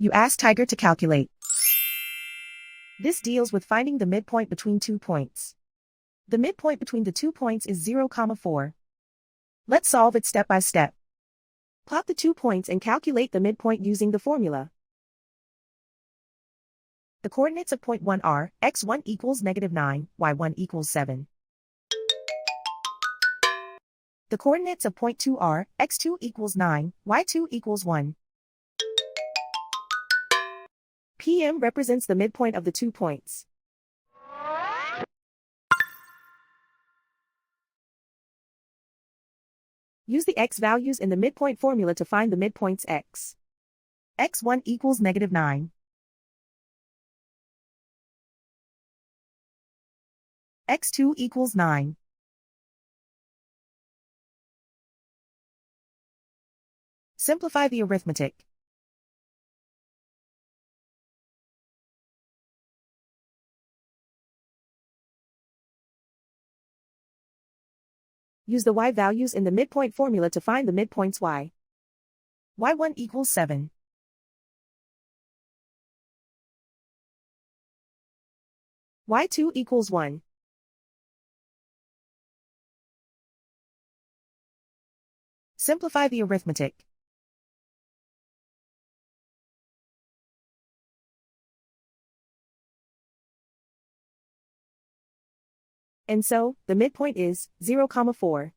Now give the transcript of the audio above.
You ask Tiger to calculate. This deals with finding the midpoint between 2 points. The midpoint between the 2 points is 0, 4. Let's solve it step by step. Plot the 2 points and calculate the midpoint using the formula. The coordinates of point 1 are x1 equals -9, y1 equals 7. The coordinates of point 2 are x2 equals 9, y2 equals 1. PM represents the midpoint of the 2 points. Use the x values in the midpoint formula to find the midpoints x. x1 equals -9. x2 equals 9. Simplify the arithmetic. Use the y values in the midpoint formula to find the midpoints y. y1 equals 7. y2 equals 1. Simplify the arithmetic. And so, the midpoint is 0, 4.